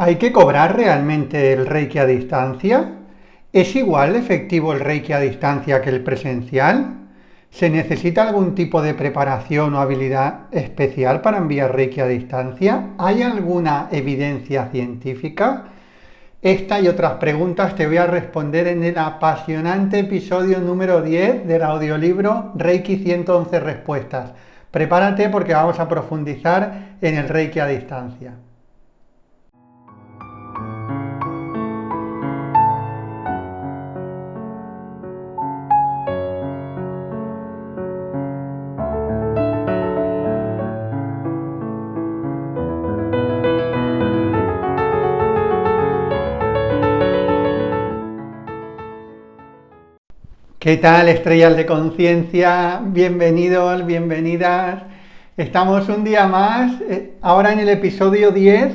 ¿Hay que cobrar realmente el Reiki a distancia? ¿Es igual de efectivo el Reiki a distancia que el presencial? ¿Se necesita algún tipo de preparación o habilidad especial para enviar Reiki a distancia? ¿Hay alguna evidencia científica? Esta y otras preguntas te voy a responder en el apasionante episodio número 10 del audiolibro Reiki 111 Respuestas. Prepárate porque vamos a profundizar en el Reiki a distancia. ¿Qué tal, estrellas de conciencia? Bienvenidos, bienvenidas. Estamos un día más, ahora en el episodio 10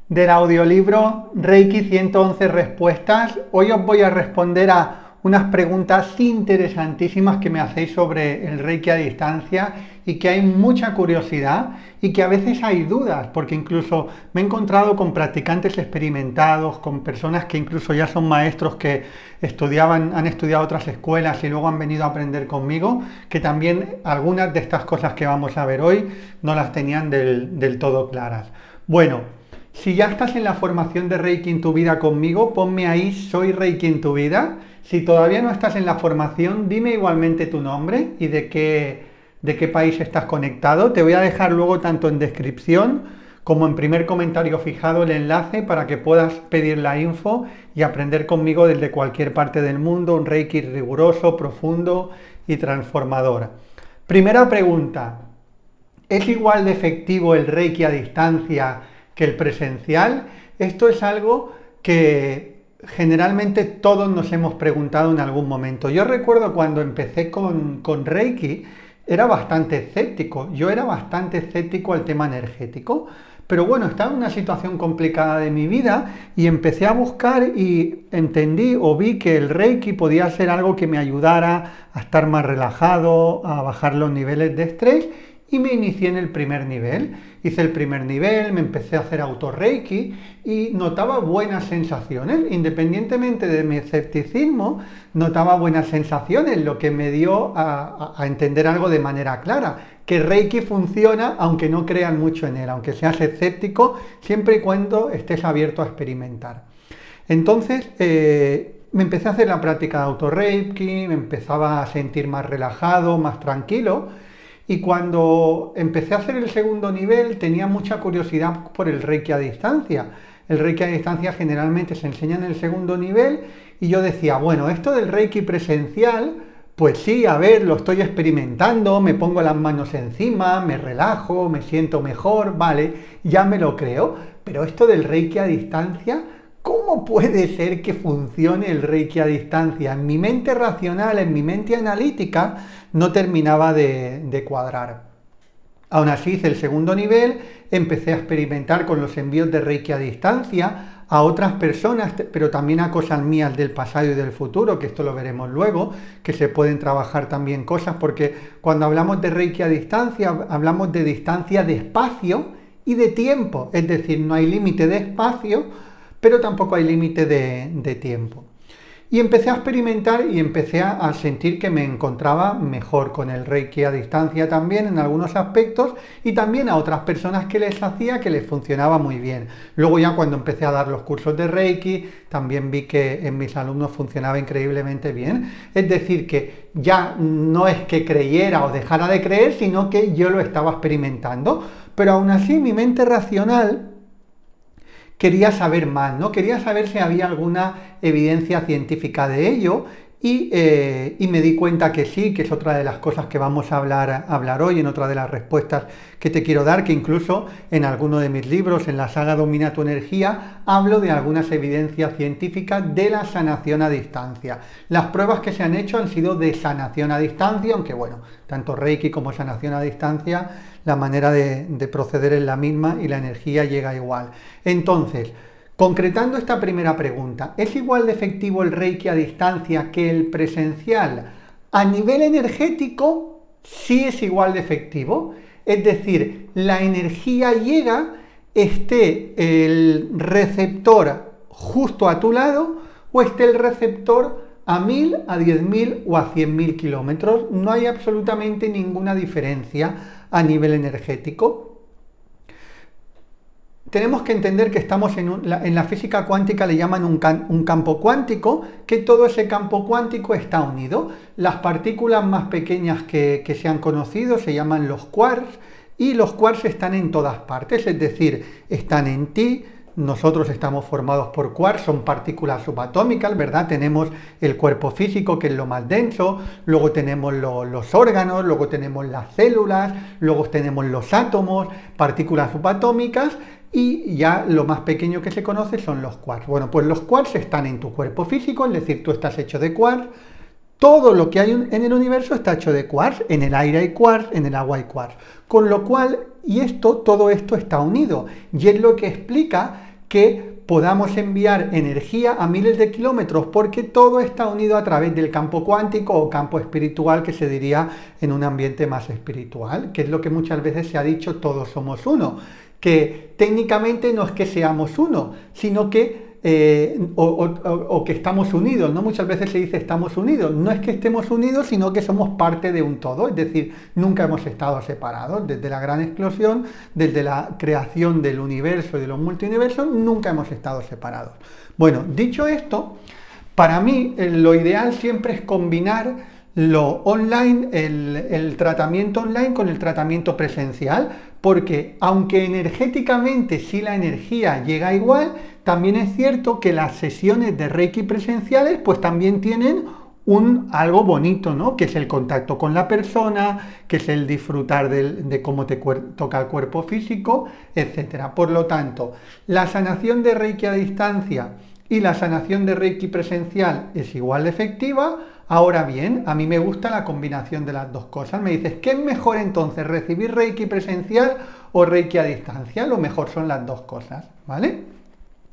del audiolibro Reiki 111 Respuestas. Hoy os voy a responder a unas preguntas interesantísimas que me hacéis sobre el Reiki a distancia y que hay mucha curiosidad y que a veces hay dudas, porque incluso me he encontrado con practicantes experimentados, con personas que incluso ya son maestros que han estudiado otras escuelas y luego han venido a aprender conmigo, que también algunas de estas cosas que vamos a ver hoy no las tenían del todo claras. Bueno, si ya estás en la formación de Reiki en tu vida conmigo, ponme ahí Soy Reiki en tu vida. Si todavía no estás en la formación, dime igualmente tu nombre y de qué país estás conectado. Te voy a dejar luego tanto en descripción como en primer comentario fijado el enlace para que puedas pedir la info y aprender conmigo desde cualquier parte del mundo, un Reiki riguroso, profundo y transformador. Primera pregunta, ¿es igual de efectivo el Reiki a distancia que el presencial? Esto es algo que generalmente todos nos hemos preguntado en algún momento. Yo recuerdo cuando empecé con Reiki, era bastante escéptico. Yo era bastante escéptico al tema energético. Pero bueno, estaba en una situación complicada de mi vida y empecé a buscar y entendí o vi que el Reiki podía ser algo que me ayudara a estar más relajado, a bajar los niveles de estrés y me inicié en el primer nivel. Hice el primer nivel, me empecé a hacer auto-reiki y notaba buenas sensaciones. Independientemente de mi escepticismo, notaba buenas sensaciones, lo que me dio a entender algo de manera clara, que Reiki funciona aunque no crean mucho en él, aunque seas escéptico, siempre y cuando estés abierto a experimentar. Entonces, me empecé a hacer la práctica de auto-reiki, me empezaba a sentir más relajado, más tranquilo. Y cuando empecé a hacer el segundo nivel tenía mucha curiosidad por el Reiki a distancia. El Reiki a distancia generalmente se enseña en el segundo nivel y yo decía, bueno, esto del Reiki presencial, pues sí, a ver, lo estoy experimentando, me pongo las manos encima, me relajo, me siento mejor, vale, ya me lo creo. Pero esto del Reiki a distancia, ¿cómo puede ser que funcione el Reiki a distancia? En mi mente racional, en mi mente analítica, no terminaba de cuadrar. Aún así hice el segundo nivel, empecé a experimentar con los envíos de Reiki a distancia a otras personas, pero también a cosas mías del pasado y del futuro, que esto lo veremos luego, que se pueden trabajar también cosas, porque cuando hablamos de Reiki a distancia, hablamos de distancia de espacio y de tiempo, es decir, no hay límite de espacio, pero tampoco hay límite de tiempo. Y empecé a experimentar y empecé a sentir que me encontraba mejor con el Reiki a distancia también en algunos aspectos y también a otras personas que les hacía que les funcionaba muy bien. Luego ya cuando empecé a dar los cursos de Reiki también vi que en mis alumnos funcionaba increíblemente bien. Es decir, que ya no es que creyera o dejara de creer, sino que yo lo estaba experimentando. Pero aún así mi mente racional quería saber más, ¿no? Quería saber si había alguna evidencia científica de ello y me di cuenta que sí, que es otra de las cosas que vamos a hablar hoy, en otra de las respuestas que te quiero dar, que incluso en alguno de mis libros, en la saga Domina tu energía, hablo de algunas evidencias científicas de la sanación a distancia. Las pruebas que se han hecho han sido de sanación a distancia, aunque bueno, tanto Reiki como sanación a distancia, la manera de proceder es la misma y la energía llega igual. Entonces, concretando esta primera pregunta, ¿es igual de efectivo el Reiki a distancia que el presencial? A nivel energético, sí es igual de efectivo. Es decir, la energía llega esté el receptor justo a tu lado o esté el receptor a 1000, a 10.000 o a 100.000 kilómetros. No hay absolutamente ninguna diferencia a nivel energético. Tenemos que entender que estamos en la física cuántica le llaman un campo cuántico, que todo ese campo cuántico está unido. Las partículas más pequeñas que se han conocido se llaman los quarks, y los quarks están en todas partes, es decir, están en ti. Nosotros estamos formados por quarks, son partículas subatómicas, ¿verdad? Tenemos el cuerpo físico, que es lo más denso, luego tenemos los órganos, luego tenemos las células, luego tenemos los átomos, partículas subatómicas, y ya lo más pequeño que se conoce son los quarks. Bueno, pues los quarks están en tu cuerpo físico, es decir, tú estás hecho de quarks. Todo lo que hay en el universo está hecho de quarks, en el aire hay quarks, en el agua hay quarks. Con lo cual, todo esto está unido, y es lo que explica que podamos enviar energía a miles de kilómetros, porque todo está unido a través del campo cuántico o campo espiritual, que se diría en un ambiente más espiritual, que es lo que muchas veces se ha dicho, todos somos uno, que técnicamente no es que seamos uno, sino que que estamos unidos, ¿no? Muchas veces se dice estamos unidos, no es que estemos unidos, sino que somos parte de un todo, es decir, nunca hemos estado separados, desde la gran explosión, desde la creación del universo y de los multiuniversos, nunca hemos estado separados. Bueno, dicho esto, para mí lo ideal siempre es combinar lo online, el tratamiento online con el tratamiento presencial, porque aunque energéticamente sí la energía llega igual, también es cierto que las sesiones de Reiki presenciales pues también tienen algo bonito, ¿no? Que es el contacto con la persona, que es el disfrutar de cómo te toca el cuerpo físico, etc. Por lo tanto, la sanación de Reiki a distancia y la sanación de Reiki presencial es igual de efectiva. Ahora bien, a mí me gusta la combinación de las dos cosas. Me dices, ¿qué es mejor entonces, recibir Reiki presencial o Reiki a distancia? Lo mejor son las dos cosas, ¿vale?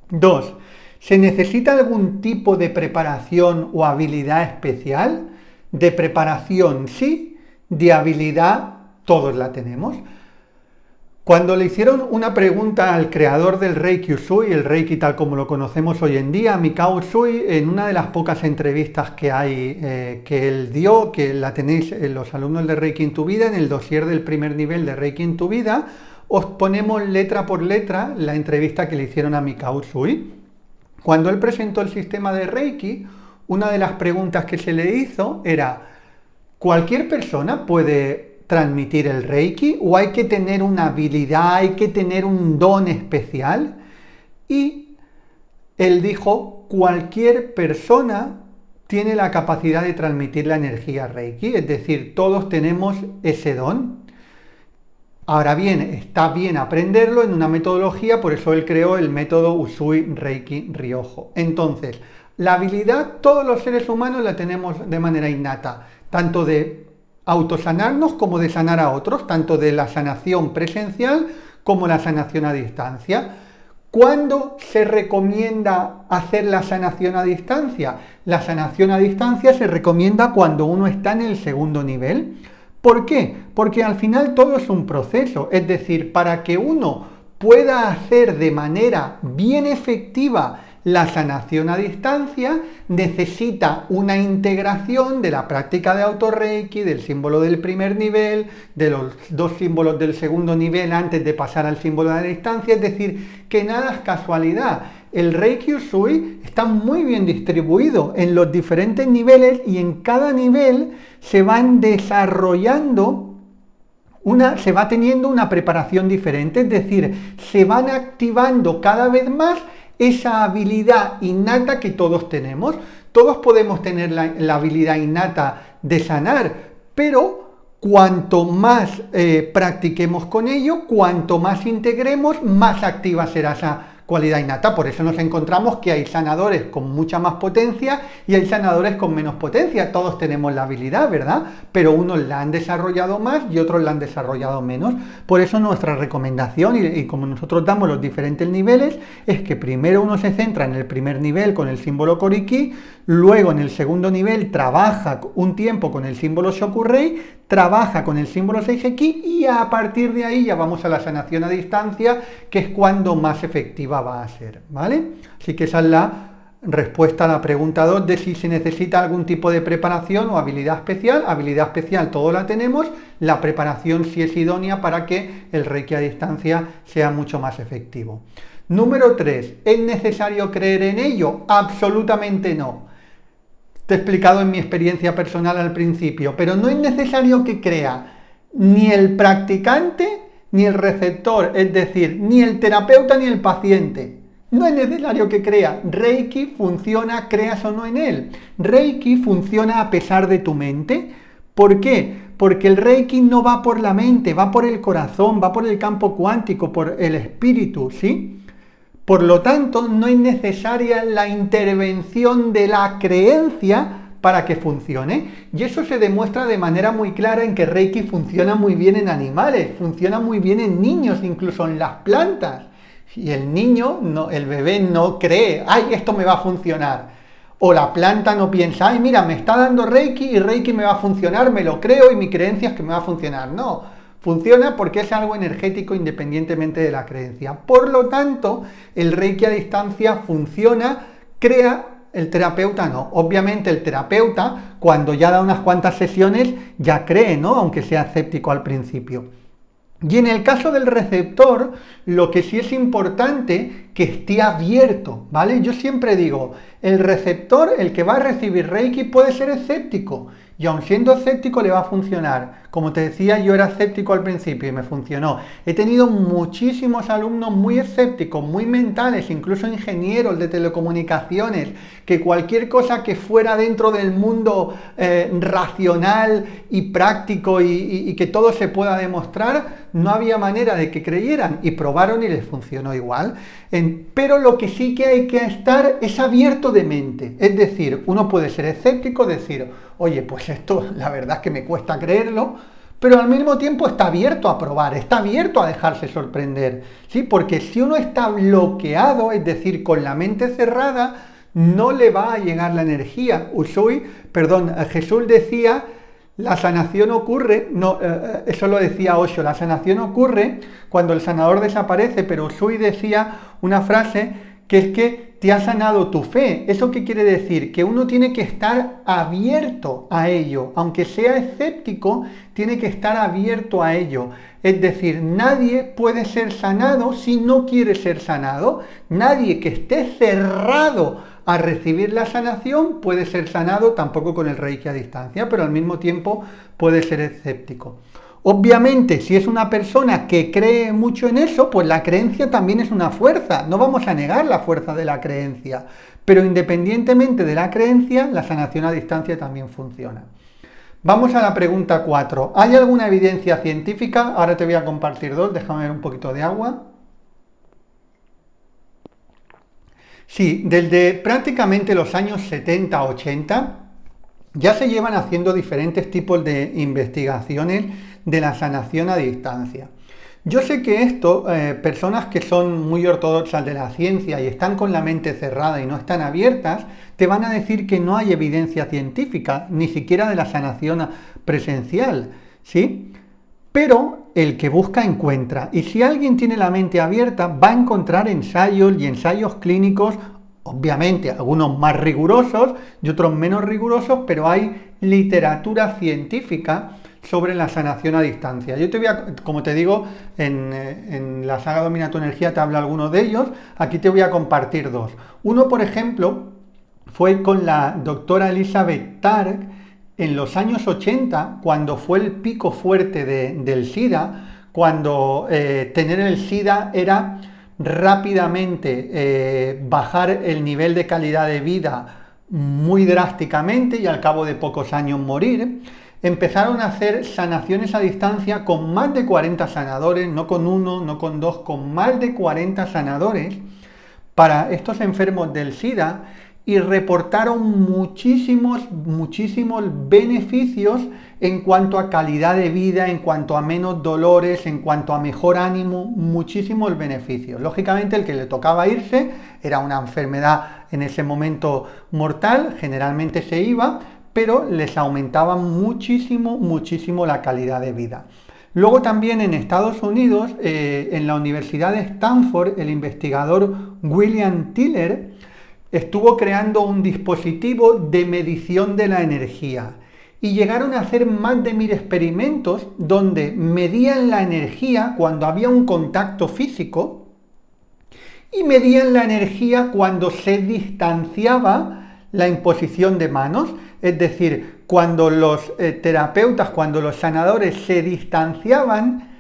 2. ¿Se necesita algún tipo de preparación o habilidad especial? De preparación sí, de habilidad todos la tenemos. Cuando le hicieron una pregunta al creador del Reiki Usui, el Reiki tal como lo conocemos hoy en día, Mikao Usui, en una de las pocas entrevistas que hay que él dio, que la tenéis en los alumnos de Reiki en tu vida, en el dossier del primer nivel de Reiki en tu vida, os ponemos letra por letra la entrevista que le hicieron a Mikao Usui. Cuando él presentó el sistema de Reiki, una de las preguntas que se le hizo era, ¿cualquier persona puede transmitir el Reiki o hay que tener una habilidad, hay que tener un don especial? Y él dijo, cualquier persona tiene la capacidad de transmitir la energía Reiki, es decir, todos tenemos ese don. Ahora bien, está bien aprenderlo en una metodología, por eso él creó el método Usui Reiki Ryojo. Entonces, la habilidad todos los seres humanos la tenemos de manera innata, tanto de autosanarnos como de sanar a otros, tanto de la sanación presencial como la sanación a distancia. ¿Cuándo se recomienda hacer la sanación a distancia? La sanación a distancia se recomienda cuando uno está en el segundo nivel. ¿Por qué? Porque al final todo es un proceso, es decir, para que uno pueda hacer de manera bien efectiva la sanación a distancia, necesita una integración de la práctica de autorreiki, del símbolo del primer nivel, de los dos símbolos del segundo nivel antes de pasar al símbolo de la distancia, es decir, que nada es casualidad. El Reiki Usui está muy bien distribuido en los diferentes niveles y en cada nivel se van desarrollando se va teniendo una preparación diferente, es decir, se van activando cada vez más esa habilidad innata que todos tenemos. Todos podemos tener la habilidad innata de sanar, pero cuanto más practiquemos con ello, cuanto más integremos, más activa será esa cualidad innata. Por eso nos encontramos que hay sanadores con mucha más potencia y hay sanadores con menos potencia. Todos tenemos la habilidad, ¿verdad? Pero unos la han desarrollado más y otros la han desarrollado menos. Por eso nuestra recomendación, y como nosotros damos los diferentes niveles, es que primero uno se centra en el primer nivel con el símbolo Koriki, luego en el segundo nivel trabaja un tiempo con el símbolo Shokurei, trabaja con el símbolo Seijeki y a partir de ahí ya vamos a la sanación a distancia, que es cuando más efectiva va a ser, ¿vale? Así que esa es la respuesta a la pregunta 2 de si se necesita algún tipo de preparación o habilidad especial. Habilidad especial todos la tenemos, la preparación sí es idónea para que el Reiki a distancia sea mucho más efectivo. Número 3, ¿es necesario creer en ello? Absolutamente no. Te he explicado en mi experiencia personal al principio, pero no es necesario que crea ni el practicante ni el receptor, es decir, ni el terapeuta ni el paciente. No es necesario que crea. Reiki funciona, creas o no en él. Reiki funciona a pesar de tu mente. ¿Por qué? Porque el Reiki no va por la mente, va por el corazón, va por el campo cuántico, por el espíritu, ¿sí? Por lo tanto, no es necesaria la intervención de la creencia para que funcione. Y eso se demuestra de manera muy clara en que Reiki funciona muy bien en animales, funciona muy bien en niños, incluso en las plantas. Y el niño, el bebé no cree, ¡ay, esto me va a funcionar! O la planta no piensa, ¡ay, mira, me está dando Reiki y Reiki me va a funcionar, me lo creo y mi creencia es que me va a funcionar! No, funciona porque es algo energético independientemente de la creencia. Por lo tanto, el Reiki a distancia funciona, crea, el terapeuta no. Obviamente el terapeuta, cuando ya da unas cuantas sesiones, ya cree, ¿no? Aunque sea escéptico al principio. Y en el caso del receptor, lo que sí es importante que esté abierto, ¿vale? Yo siempre digo, el receptor, el que va a recibir Reiki, puede ser escéptico. Y aun siendo escéptico le va a funcionar. Como te decía, yo era escéptico al principio y me funcionó. He tenido muchísimos alumnos muy escépticos, muy mentales, incluso ingenieros de telecomunicaciones, que cualquier cosa que fuera dentro del mundo racional y práctico y que todo se pueda demostrar, no había manera de que creyeran y probaron y les funcionó igual. Pero lo que sí que hay que estar es abierto de mente. Es decir, uno puede ser escéptico, decir, oye, pues esto la verdad es que me cuesta creerlo, pero al mismo tiempo está abierto a probar, está abierto a dejarse sorprender, ¿sí? Porque si uno está bloqueado, es decir, con la mente cerrada, no le va a llegar la energía. Jesús decía, la sanación ocurre, eso lo decía Osho, la sanación ocurre cuando el sanador desaparece, pero Usui decía una frase que es que te ha sanado tu fe. ¿Eso qué quiere decir? Que uno tiene que estar abierto a ello, aunque sea escéptico, tiene que estar abierto a ello. Es decir, nadie puede ser sanado si no quiere ser sanado. Nadie que esté cerrado a recibir la sanación puede ser sanado, tampoco con el Reiki a distancia, pero al mismo tiempo puede ser escéptico. Obviamente, si es una persona que cree mucho en eso, pues la creencia también es una fuerza. No vamos a negar la fuerza de la creencia, pero independientemente de la creencia, la sanación a distancia también funciona. Vamos a la pregunta 4. ¿Hay alguna evidencia científica? Ahora te voy a compartir dos, déjame ver un poquito de agua. Sí, desde prácticamente los años 70-80 ya se llevan haciendo diferentes tipos de investigaciones de la sanación a distancia. Yo sé que esto, personas que son muy ortodoxas de la ciencia y están con la mente cerrada y no están abiertas, te van a decir que no hay evidencia científica, ni siquiera de la sanación presencial, ¿sí? Pero el que busca encuentra. Y si alguien tiene la mente abierta, va a encontrar ensayos y ensayos clínicos, obviamente algunos más rigurosos y otros menos rigurosos, pero hay literatura científica sobre la sanación a distancia. Yo te voy a, como te digo, en la saga Domina tu Energía te hablo algunos de ellos, aquí te voy a compartir dos. Uno, por ejemplo, fue con la doctora Elizabeth Targ en los años 80, cuando fue el pico fuerte del SIDA, cuando tener el SIDA era rápidamente bajar el nivel de calidad de vida muy drásticamente y al cabo de pocos años morir. Empezaron a hacer sanaciones a distancia con más de 40 sanadores, no con uno, no con dos, con más de 40 sanadores para estos enfermos del SIDA y reportaron muchísimos beneficios en cuanto a calidad de vida, en cuanto a menos dolores, en cuanto a mejor ánimo, muchísimos beneficios. Lógicamente el que le tocaba irse era una enfermedad en ese momento mortal, generalmente se iba, pero les aumentaba muchísimo, muchísimo la calidad de vida. Luego también en Estados Unidos, en la Universidad de Stanford, el investigador William Tiller estuvo creando un dispositivo de medición de la energía y llegaron a hacer más de 1000 experimentos donde medían la energía cuando había un contacto físico y medían la energía cuando se distanciaba la imposición de manos, es decir, cuando los terapeutas, cuando los sanadores se distanciaban,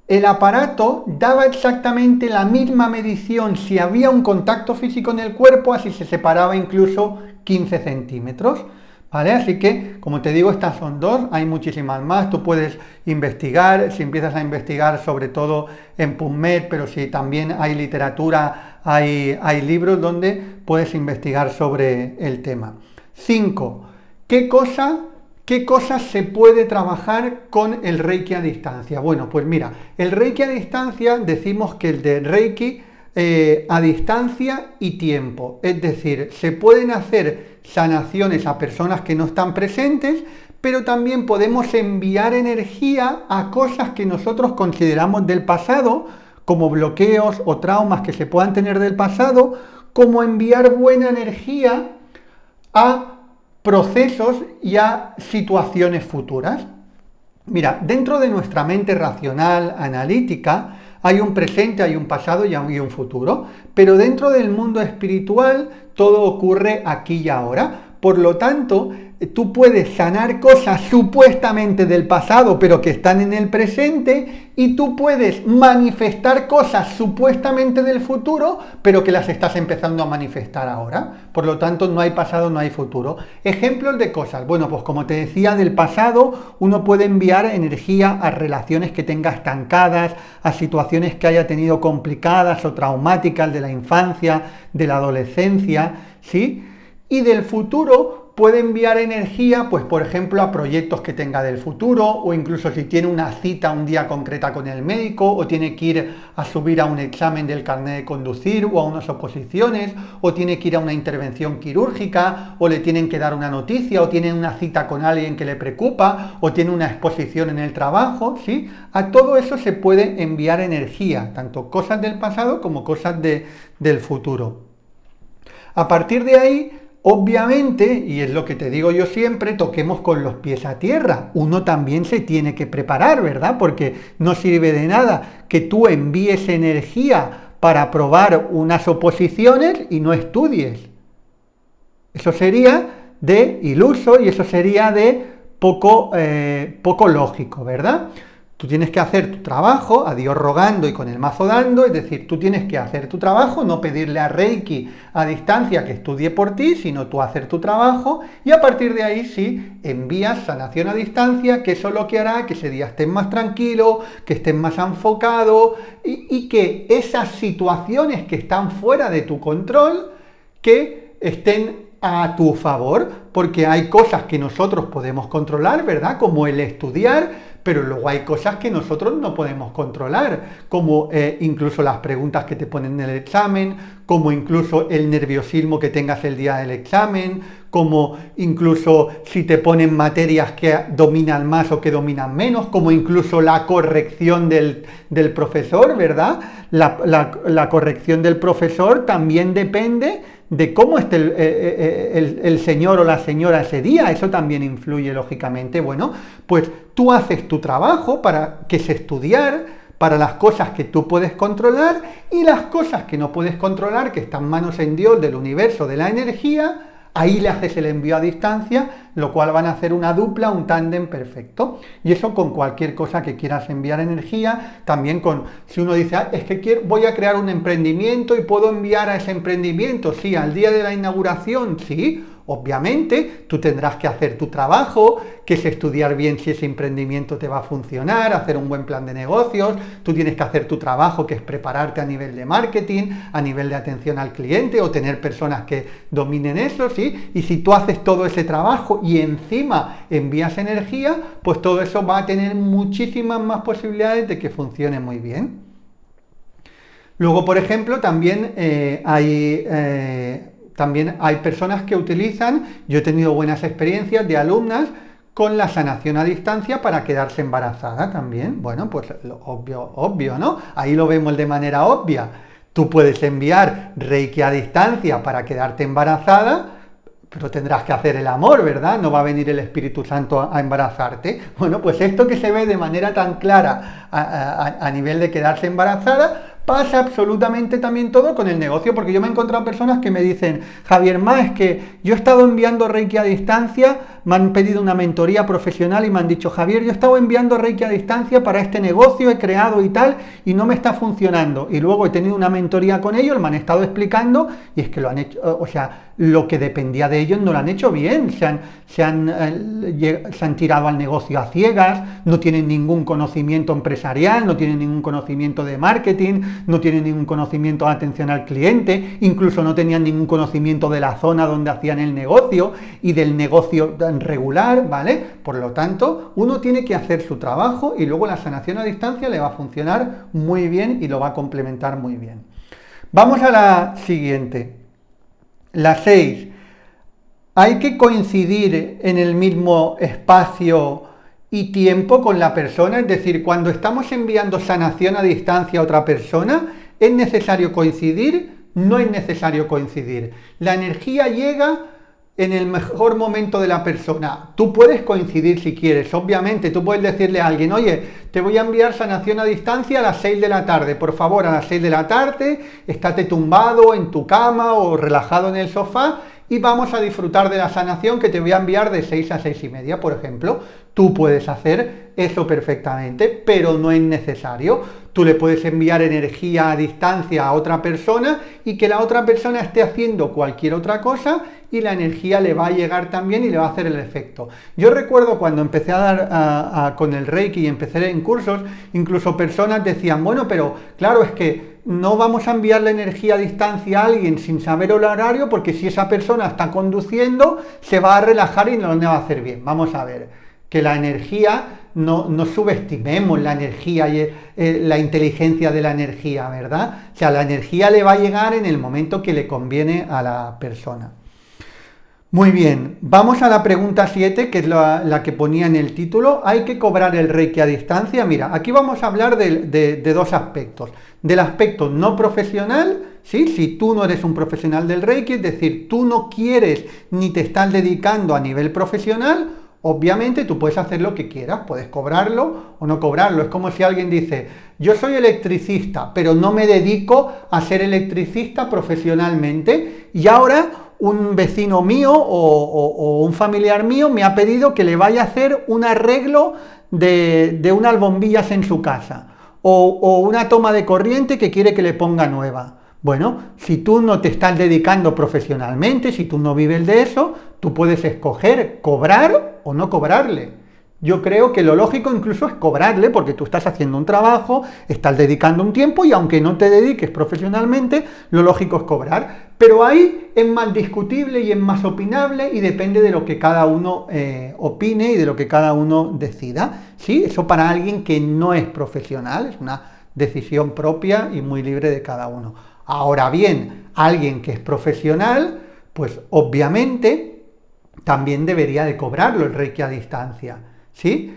el aparato daba exactamente la misma medición si había un contacto físico en el cuerpo, así se separaba incluso 15 centímetros. ¿Vale? Así que, como te digo, estas son dos, hay muchísimas más, tú puedes investigar, si empiezas a investigar sobre todo en PubMed, pero si también hay literatura, hay libros donde puedes investigar sobre el tema. 5. ¿Qué cosas se puede trabajar con el Reiki a distancia? Bueno, pues mira, el Reiki a distancia decimos que el de Reiki a distancia y tiempo, es decir, se pueden hacer sanaciones a personas que no están presentes, pero también podemos enviar energía a cosas que nosotros consideramos del pasado, como bloqueos o traumas que se puedan tener del pasado, como enviar buena energía a procesos y a situaciones futuras. Mira, dentro de nuestra mente racional, analítica, hay un presente, hay un pasado y hay un futuro, pero dentro del mundo espiritual todo ocurre aquí y ahora. Por lo tanto, tú puedes sanar cosas supuestamente del pasado, pero que están en el presente, y tú puedes manifestar cosas supuestamente del futuro, pero que las estás empezando a manifestar ahora. Por lo tanto, no hay pasado, no hay futuro. Ejemplos de cosas. Bueno, pues como te decía, del pasado, uno puede enviar energía a relaciones que tenga estancadas, a situaciones que haya tenido complicadas o traumáticas de la infancia, de la adolescencia, ¿sí? Y del futuro puede enviar energía, pues por ejemplo, a proyectos que tenga del futuro, o incluso si tiene una cita un día concreta con el médico, o tiene que ir a subir a un examen del carnet de conducir, o a unas oposiciones, o tiene que ir a una intervención quirúrgica, o le tienen que dar una noticia, o tiene una cita con alguien que le preocupa, o tiene una exposición en el trabajo, ¿sí? A todo eso se puede enviar energía, tanto cosas del pasado como cosas del futuro. A partir de ahí, obviamente, y es lo que te digo yo siempre, toquemos con los pies a tierra. Uno también se tiene que preparar, ¿verdad? Porque no sirve de nada que tú envíes energía para probar unas oposiciones y no estudies. Eso sería de iluso y eso sería de poco lógico, ¿verdad? Tú tienes que hacer tu trabajo, a Dios rogando y con el mazo dando, es decir, tú tienes que hacer tu trabajo, no pedirle a Reiki a distancia que estudie por ti, sino tú hacer tu trabajo y a partir de ahí sí envías sanación a distancia, que eso lo que hará que ese día estés más tranquilo, que estés más enfocado y que esas situaciones que están fuera de tu control, que estén a tu favor, porque hay cosas que nosotros podemos controlar, ¿verdad? Como el estudiar, pero luego hay cosas que nosotros no podemos controlar, como incluso las preguntas que te ponen en el examen, como incluso el nerviosismo que tengas el día del examen, como incluso si te ponen materias que dominan más o que dominan menos, como incluso la corrección del profesor, ¿verdad? La corrección del profesor también depende de cómo esté el señor o la señora ese día, eso también influye lógicamente. Bueno, pues tú haces tu trabajo para que es estudiar, para las cosas que tú puedes controlar y las cosas que no puedes controlar, que están manos en Dios, del universo, de la energía, ahí le haces el envío a distancia, lo cual van a hacer una dupla, un tándem perfecto. Y eso con cualquier cosa que quieras enviar energía, también con, si uno dice, es que voy a crear un emprendimiento y puedo enviar a ese emprendimiento, sí, al día de la inauguración, sí. Obviamente, tú tendrás que hacer tu trabajo, que es estudiar bien si ese emprendimiento te va a funcionar, hacer un buen plan de negocios, tú tienes que hacer tu trabajo, que es prepararte a nivel de marketing, a nivel de atención al cliente o tener personas que dominen eso, ¿sí? Y si tú haces todo ese trabajo y encima envías energía, pues todo eso va a tener muchísimas más posibilidades de que funcione muy bien. Luego, por ejemplo, también también hay personas que utilizan, yo he tenido buenas experiencias de alumnas con la sanación a distancia para quedarse embarazada también. Bueno, pues lo obvio, ¿no? Ahí lo vemos de manera obvia. Tú puedes enviar Reiki a distancia para quedarte embarazada, pero tendrás que hacer el amor, ¿verdad? No va a venir el Espíritu Santo a embarazarte. Bueno, pues esto que se ve de manera tan clara a nivel de quedarse embarazada, pasa absolutamente también todo con el negocio, porque yo me he encontrado personas que me dicen, Javier, es que yo he estado enviando Reiki a distancia, me han pedido una mentoría profesional y me han dicho, Javier, yo he estado enviando Reiki a distancia para este negocio, he creado y tal, y no me está funcionando. Y luego he tenido una mentoría con ellos, me han estado explicando, y es que lo han hecho, o sea, lo que dependía de ellos no lo han hecho bien, se han tirado al negocio a ciegas, no tienen ningún conocimiento empresarial, no tienen ningún conocimiento de marketing, no tienen ningún conocimiento de atención al cliente, incluso no tenían ningún conocimiento de la zona donde hacían el negocio y del negocio regular, ¿vale? Por lo tanto, uno tiene que hacer su trabajo y luego la sanación a distancia le va a funcionar muy bien y lo va a complementar muy bien. Vamos a la siguiente. La 6. Hay que coincidir en el mismo espacio y tiempo con la persona, es decir, cuando estamos enviando sanación a distancia a otra persona, ¿es necesario coincidir? No es necesario coincidir. La energía llega en el mejor momento de la persona. Tú puedes coincidir si quieres, obviamente, tú puedes decirle a alguien, oye, te voy a enviar sanación a distancia a las 6 de la tarde, por favor, a las 6 de la tarde, estate tumbado en tu cama o relajado en el sofá y vamos a disfrutar de la sanación que te voy a enviar de 6 a 6 y media, por ejemplo. Tú puedes hacer eso perfectamente, pero no es necesario. Tú le puedes enviar energía a distancia a otra persona y que la otra persona esté haciendo cualquier otra cosa y la energía le va a llegar también y le va a hacer el efecto. Yo recuerdo cuando empecé a dar con el Reiki y empecé en cursos, incluso personas decían, bueno, pero claro, es que no vamos a enviar la energía a distancia a alguien sin saber el horario porque si esa persona está conduciendo se va a relajar y no le va a hacer bien. Vamos a ver. Que la energía, no subestimemos la energía y la inteligencia de la energía, ¿verdad? O sea, la energía le va a llegar en el momento que le conviene a la persona. Muy bien, vamos a la pregunta 7, que es la que ponía en el título. ¿Hay que cobrar el Reiki a distancia? Mira, aquí vamos a hablar de dos aspectos. Del aspecto no profesional, ¿sí? Si tú no eres un profesional del Reiki, es decir, tú no quieres ni te estás dedicando a nivel profesional, obviamente tú puedes hacer lo que quieras, puedes cobrarlo o no cobrarlo. Es como si alguien dice, yo soy electricista, pero no me dedico a ser electricista profesionalmente y ahora un vecino mío o un familiar mío me ha pedido que le vaya a hacer un arreglo de unas bombillas en su casa o una toma de corriente que quiere que le ponga nueva. Bueno, si tú no te estás dedicando profesionalmente, si tú no vives de eso, tú puedes escoger cobrar o no cobrarle. Yo creo que lo lógico incluso es cobrarle porque tú estás haciendo un trabajo, estás dedicando un tiempo y aunque no te dediques profesionalmente, lo lógico es cobrar. Pero ahí es más discutible y es más opinable y depende de lo que cada uno opine y de lo que cada uno decida. ¿Sí? Eso para alguien que no es profesional, es una decisión propia y muy libre de cada uno. Ahora bien, alguien que es profesional, pues obviamente también debería de cobrarlo el Reiki a distancia, ¿sí?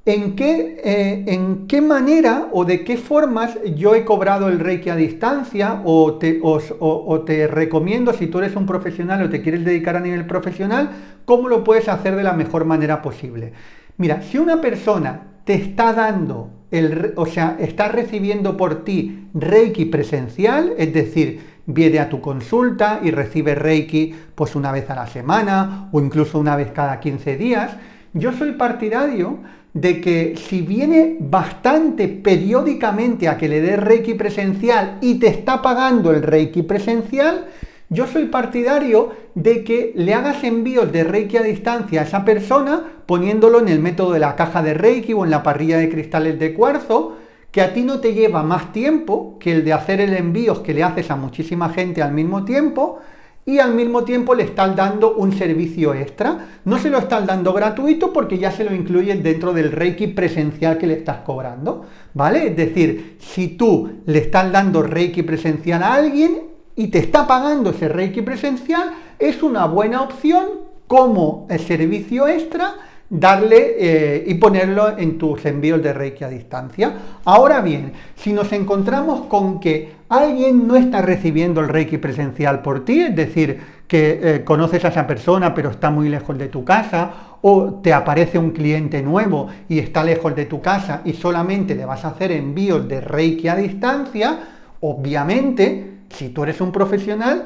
¿En qué manera o de qué formas yo he cobrado el Reiki a distancia o te recomiendo, si tú eres un profesional o te quieres dedicar a nivel profesional, cómo lo puedes hacer de la mejor manera posible? Mira, si una persona te está dando, está recibiendo por ti Reiki presencial, es decir, viene a tu consulta y recibe Reiki pues una vez a la semana o incluso una vez cada 15 días, yo soy partidario de que si viene bastante periódicamente a que le des Reiki presencial y te está pagando el Reiki presencial, yo soy partidario de que le hagas envíos de Reiki a distancia a esa persona poniéndolo en el método de la caja de Reiki o en la parrilla de cristales de cuarzo, que a ti no te lleva más tiempo que el de hacer el envío que le haces a muchísima gente al mismo tiempo y al mismo tiempo le estás dando un servicio extra. No se lo estás dando gratuito porque ya se lo incluyes dentro del Reiki presencial que le estás cobrando, ¿vale? Es decir, si tú le estás dando Reiki presencial a alguien, y te está pagando ese Reiki presencial, es una buena opción como el servicio extra darle y ponerlo en tus envíos de Reiki a distancia. Ahora bien, si nos encontramos con que alguien no está recibiendo el Reiki presencial por ti, es decir, que conoces a esa persona pero está muy lejos de tu casa, o te aparece un cliente nuevo y está lejos de tu casa y solamente le vas a hacer envíos de Reiki a distancia, obviamente, si tú eres un profesional,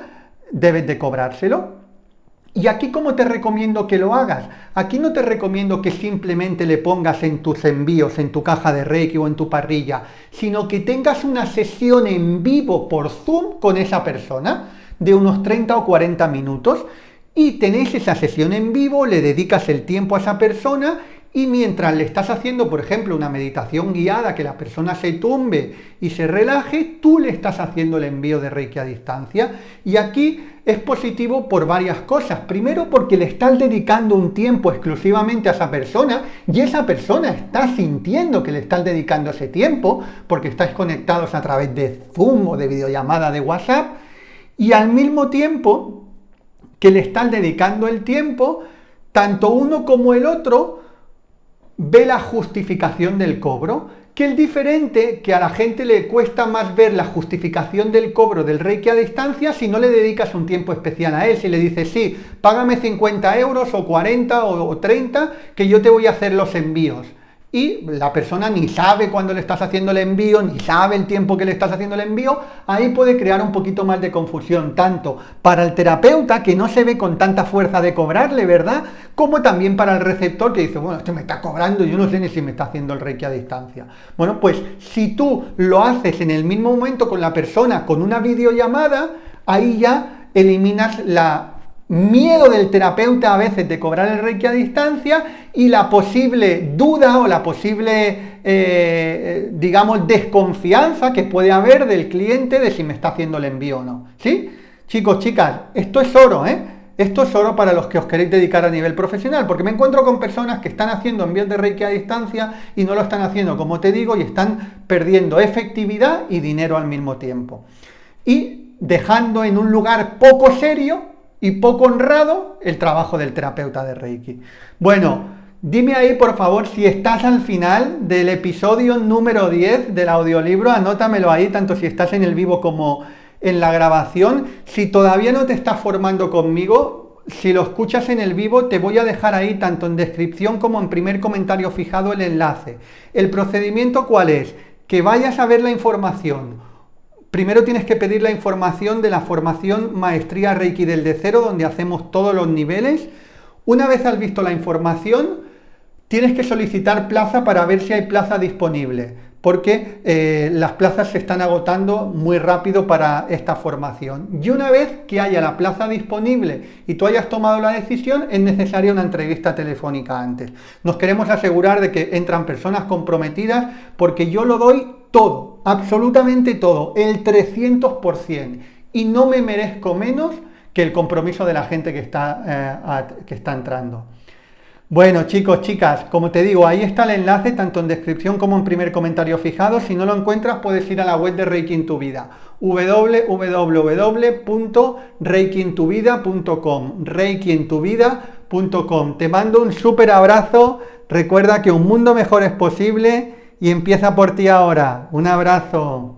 debes de cobrárselo. ¿Y aquí cómo te recomiendo que lo hagas? Aquí no te recomiendo que simplemente le pongas en tus envíos, en tu caja de Reiki o en tu parrilla, sino que tengas una sesión en vivo por Zoom con esa persona de unos 30 o 40 minutos y tenéis esa sesión en vivo, le dedicas el tiempo a esa persona y mientras le estás haciendo, por ejemplo, una meditación guiada, que la persona se tumbe y se relaje, tú le estás haciendo el envío de Reiki a distancia. Y aquí es positivo por varias cosas. Primero, porque le estás dedicando un tiempo exclusivamente a esa persona y esa persona está sintiendo que le estás dedicando ese tiempo porque estáis conectados a través de Zoom o de videollamada de WhatsApp y al mismo tiempo que le estás dedicando el tiempo, tanto uno como el otro ve la justificación del cobro, que es diferente, que a la gente le cuesta más ver la justificación del cobro del Reiki a distancia si no le dedicas un tiempo especial a él, si le dices, sí, págame 50 euros o 40 o 30, que yo te voy a hacer los envíos. Y la persona ni sabe cuándo le estás haciendo el envío, ni sabe el tiempo que le estás haciendo el envío, ahí puede crear un poquito más de confusión, tanto para el terapeuta, que no se ve con tanta fuerza de cobrarle, ¿verdad? Como también para el receptor, que dice, bueno, este me está cobrando, yo no sé ni si me está haciendo el Reiki a distancia. Bueno, pues si tú lo haces en el mismo momento con la persona, con una videollamada, ahí ya eliminas la miedo del terapeuta a veces de cobrar el Reiki a distancia y la posible duda o la posible, digamos, desconfianza que puede haber del cliente de si me está haciendo el envío o no. ¿Sí? Chicos, chicas, esto es oro, ¿eh? Esto es oro para los que os queréis dedicar a nivel profesional, porque me encuentro con personas que están haciendo envíos de Reiki a distancia y no lo están haciendo, como te digo, y están perdiendo efectividad y dinero al mismo tiempo. Y dejando en un lugar poco serio y poco honrado el trabajo del terapeuta de Reiki. Bueno, dime ahí por favor si estás al final del episodio número 10 del audiolibro, anótamelo ahí, tanto si estás en el vivo como en la grabación. Si todavía no te estás formando conmigo, si lo escuchas en el vivo, te voy a dejar ahí tanto en descripción como en primer comentario fijado el enlace. ¿El procedimiento cuál es? Que vayas a ver la información. Primero tienes que pedir la información de la formación Maestría Reiki desde cero, donde hacemos todos los niveles. Una vez has visto la información, tienes que solicitar plaza para ver si hay plaza disponible, porque las plazas se están agotando muy rápido para esta formación. Y una vez que haya la plaza disponible y tú hayas tomado la decisión, es necesaria una entrevista telefónica antes. Nos queremos asegurar de que entran personas comprometidas, porque yo lo doy todo, absolutamente todo, el 300%, y no me merezco menos que el compromiso de la gente que está entrando. Bueno, chicos, chicas, como te digo, ahí está el enlace, tanto en descripción como en primer comentario fijado. Si no lo encuentras, puedes ir a la web de Reiki en tu vida, www.reikientuvida.com, reikientuvida.com. Te mando un súper abrazo, recuerda que un mundo mejor es posible y empieza por ti ahora. Un abrazo.